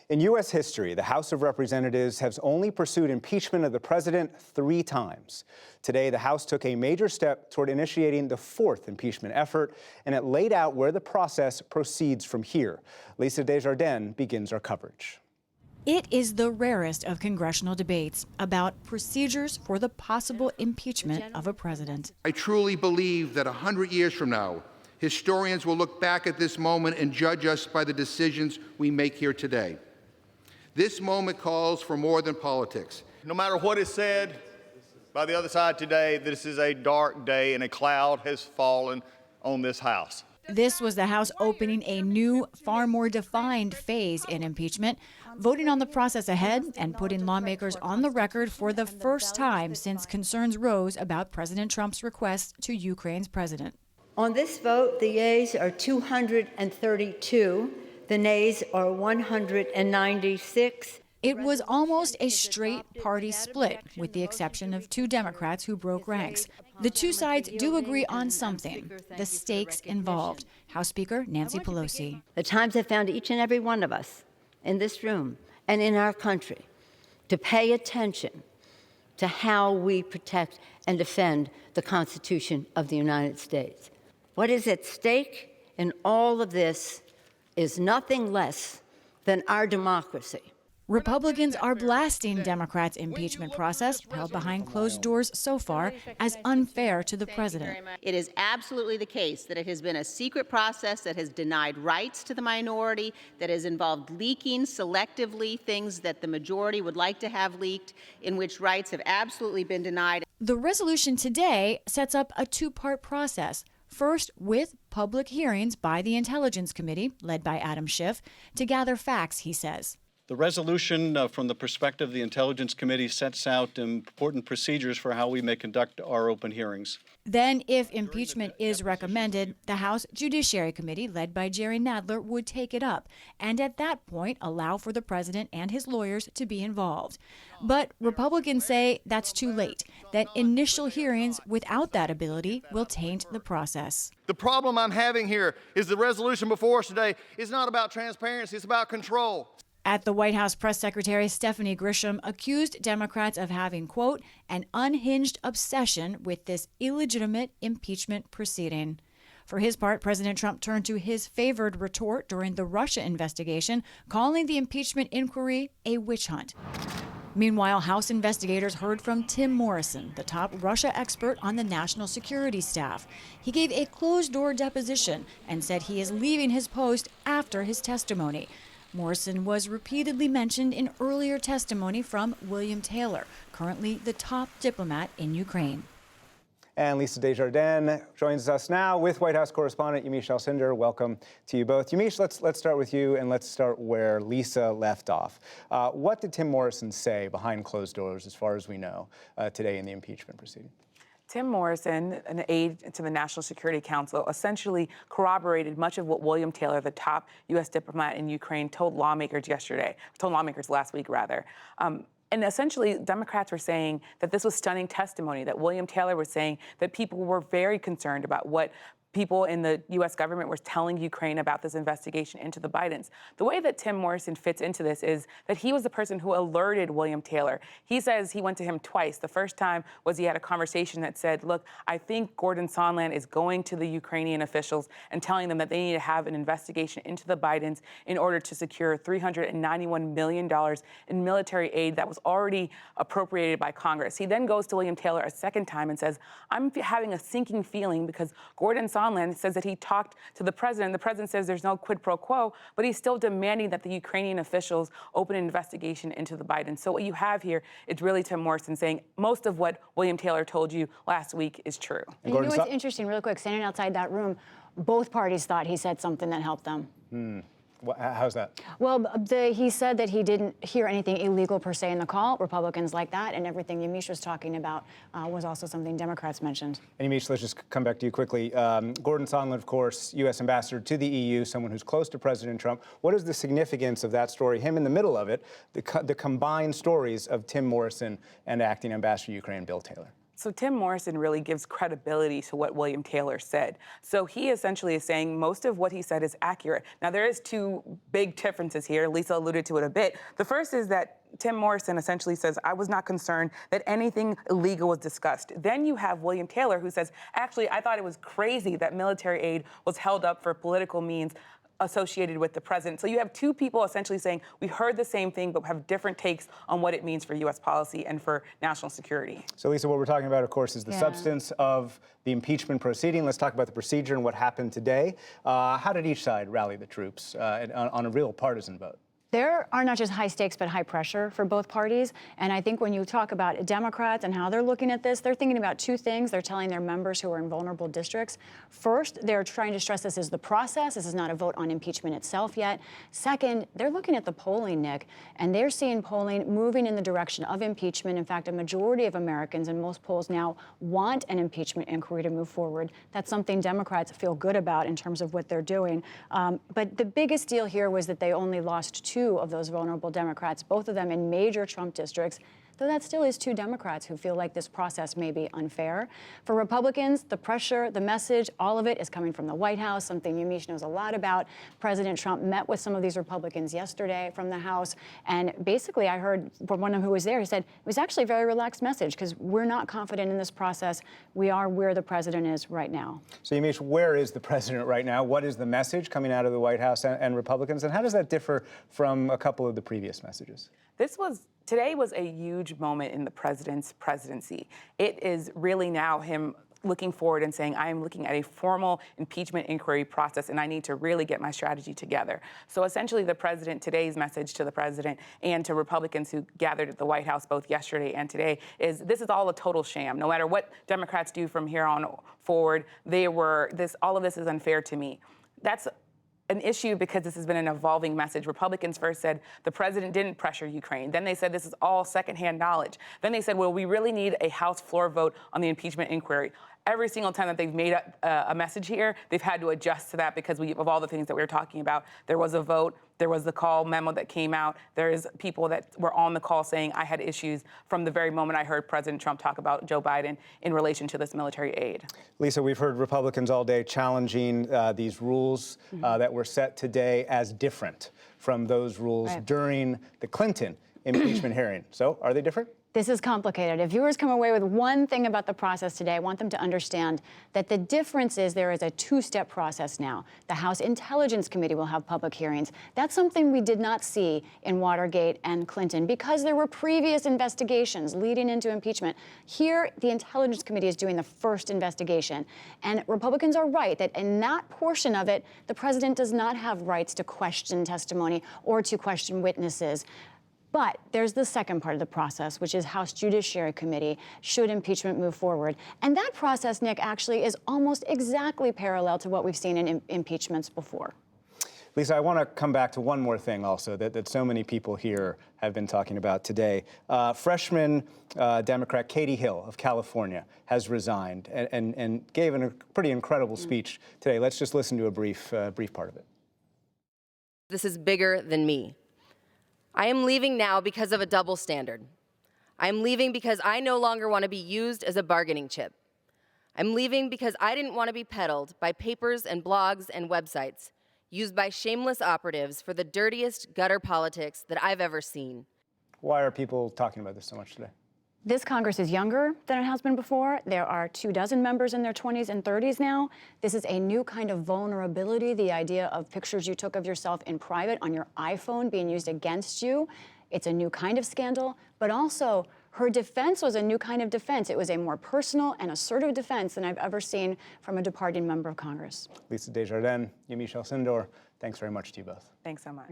In U.S. history, the House of Representatives has only pursued impeachment of the president 3 times. Today, the House took a major step toward initiating the 4th impeachment effort, and it laid out where the process proceeds from here. Lisa Desjardins begins our coverage. It is the rarest of congressional debates about procedures for the possible impeachment of a president. I truly believe that 100 years from now, historians will look back at this moment and judge us by the decisions we make here today. This moment calls for more than politics. No matter what is said by the other side today, this is a dark day and a cloud has fallen on this House. This was the House opening a new, far more defined phase in impeachment, voting on the process ahead and putting lawmakers on the record for the first time since concerns rose about President Trump's request to Ukraine's president. On this vote, the yeas are 232, the nays are 196. It was almost a straight party split, with the exception of 2 Democrats who broke ranks. The 2 sides do agree on something, the stakes involved. House Speaker Nancy Pelosi. The times have found each and every one of us in this room and in our country to pay attention to how we protect and defend the Constitution of the United States. What is at stake in all of this is nothing less than our democracy. Republicans are blasting Democrats' impeachment process, held behind closed doors so far, as unfair to the president. It is absolutely the case that it has been a secret process that has denied rights to the minority, that has involved leaking selectively things that the majority would like to have leaked, in which rights have absolutely been denied. The resolution today sets up a 2-part process. First, with public hearings by the Intelligence Committee, led by Adam Schiff, to gather facts, he says. The resolution from the perspective of the Intelligence Committee sets out important procedures for how we may conduct our open hearings. Then, if impeachment is recommended, the House Judiciary Committee, led by Jerry Nadler, would take it up, and at that point allow for the president and his lawyers to be involved. But Republicans say that's too late, that initial hearings without that ability will taint the process. The problem I'm having here is the resolution before us today is not about transparency, it's about control. At the White House press secretary, Stephanie Grisham accused Democrats of having, quote, an unhinged obsession with this illegitimate impeachment proceeding. For his part, President Trump turned to his favored retort during the Russia investigation, calling the impeachment inquiry a witch hunt. Meanwhile, House investigators heard from Tim Morrison, the top Russia expert on the national security staff. He gave a closed-door deposition and said he is leaving his post after his testimony. Morrison was repeatedly mentioned in earlier testimony from William Taylor, currently the top diplomat in Ukraine. And Lisa Desjardins joins us now with White House correspondent Yamiche Alcindor. Welcome to you both. Yamiche, let's start with you, and let's start where Lisa left off. What did Tim Morrison say behind closed doors, as far as we know, today in the impeachment proceeding? Tim Morrison, an aide to the National Security Council, essentially corroborated much of what William Taylor, the top U.S. diplomat in Ukraine, told lawmakers last week, rather. And essentially, Democrats were saying that this was stunning testimony, that William Taylor was saying that people were very concerned about what people in the U.S. government were telling Ukraine about this investigation into the Bidens. The way that Tim Morrison fits into this is that he was the person who alerted William Taylor. He says he went to him twice. The first time was he had a conversation that said, look, I think Gordon Sondland is going to the Ukrainian officials and telling them that they need to have an investigation into the Bidens in order to secure $391 million in military aid that was already appropriated by Congress. He then goes to William Taylor a second time and says, I'm having a sinking feeling because Gordon Sondland says that he talked to the president. The president says there's no quid pro quo, but he's still demanding that the Ukrainian officials open an investigation into the Bidens. So what you have here is really Tim Morrison saying most of what William Taylor told you last week is true. And you know what's interesting, real quick, standing outside that room, both parties thought he said something that helped them. How's that? Well, he said that he didn't hear anything illegal per se in the call. Republicans like that, and everything Yamiche was talking about was also something Democrats mentioned. And Yamiche, let's just come back to you quickly. Gordon Sondland, of course, U.S. ambassador to the EU, someone who's close to President Trump. What is the significance of that story, him in the middle of it, the combined stories of Tim Morrison and acting ambassador to Ukraine, Bill Taylor? So Tim Morrison really gives credibility to what William Taylor said. So he essentially is saying most of what he said is accurate. Now, there is two big differences here. Lisa alluded to it a bit. The first is that Tim Morrison essentially says, I was not concerned that anything illegal was discussed. Then you have William Taylor who says, actually, I thought it was crazy that military aid was held up for political means associated with the president. So you have two people essentially saying, we heard the same thing, but have different takes on what it means for U.S. policy and for national security. So, Lisa, what we're talking about, of course, is the substance of the impeachment proceeding. Let's talk about the procedure and what happened today. How did each side rally the troops on a real partisan vote? There are not just high stakes, but high pressure for both parties. And I think when you talk about Democrats and how they're looking at this, they're thinking about two things. They're telling their members who are in vulnerable districts. First, they're trying to stress this is the process. This is not a vote on impeachment itself yet. Second, they're looking at the polling, Nick, and they're seeing polling moving in the direction of impeachment. In fact, a majority of Americans in most polls now want an impeachment inquiry to move forward. That's something Democrats feel good about in terms of what they're doing. But the biggest deal here was that they only lost two of those vulnerable Democrats, both of them in major Trump districts, though that still is two Democrats who feel like this process may be unfair. For Republicans, the pressure, the message, all of it is coming from the White House, something Yamiche knows a lot about. President Trump met with some of these Republicans yesterday from the House, and basically I heard from one of them who was there, he said it was actually a very relaxed message because we're not confident in this process. We are where the president is right now. So, Yamiche, where is the president right now? What is the message coming out of the White House and Republicans, and how does that differ from a couple of the previous messages? Today was a huge moment in the president's presidency. It is really now him looking forward and saying, I am looking at a formal impeachment inquiry process and I need to really get my strategy together. So essentially today's message to the president and to Republicans who gathered at the White House both yesterday and today is this is all a total sham. No matter what Democrats do from here on forward, all of this is unfair to me. That's an issue because this has been an evolving message. Republicans first said the president didn't pressure Ukraine. Then they said this is all secondhand knowledge. Then they said, well, we really need a House floor vote on the impeachment inquiry. Every single time that they've made a message here, they've had to adjust to that because of all the things that we were talking about. There was a vote. There was the call memo that came out. There's people that were on the call saying I had issues from the very moment I heard President Trump talk about Joe Biden in relation to this military aid. Lisa, we've heard Republicans all day challenging these rules that were set today as different from those rules during the Clinton impeachment hearing. So are they different? This is complicated. If viewers come away with one thing about the process today, I want them to understand that the difference is there is a two-step process now. The House Intelligence Committee will have public hearings. That's something we did not see in Watergate and Clinton because there were previous investigations leading into impeachment. Here, the Intelligence Committee is doing the first investigation. And Republicans are right that in that portion of it, the president does not have rights to question testimony or to question witnesses. But there's the second part of the process, which is House Judiciary Committee, should impeachment move forward. And that process, Nick, actually is almost exactly parallel to what we've seen in impeachments before. Lisa, I want to come back to one more thing also that so many people here have been talking about today. Freshman Democrat Katie Hill of California has resigned and gave a pretty incredible speech today. Let's just listen to a brief part of it. This is bigger than me. I am leaving now because of a double standard. I am leaving because I no longer want to be used as a bargaining chip. I'm leaving because I didn't want to be peddled by papers and blogs and websites used by shameless operatives for the dirtiest gutter politics that I've ever seen. Why are people talking about this so much today? This Congress is younger than it has been before. There are 24 members in their 20s and 30s now. This is a new kind of vulnerability, the idea of pictures you took of yourself in private on your iPhone being used against you. It's a new kind of scandal, but also her defense was a new kind of defense. It was a more personal and assertive defense than I've ever seen from a departing member of Congress. Lisa Desjardins, Yamiche Alcindor, thanks very much to you both. Thanks so much.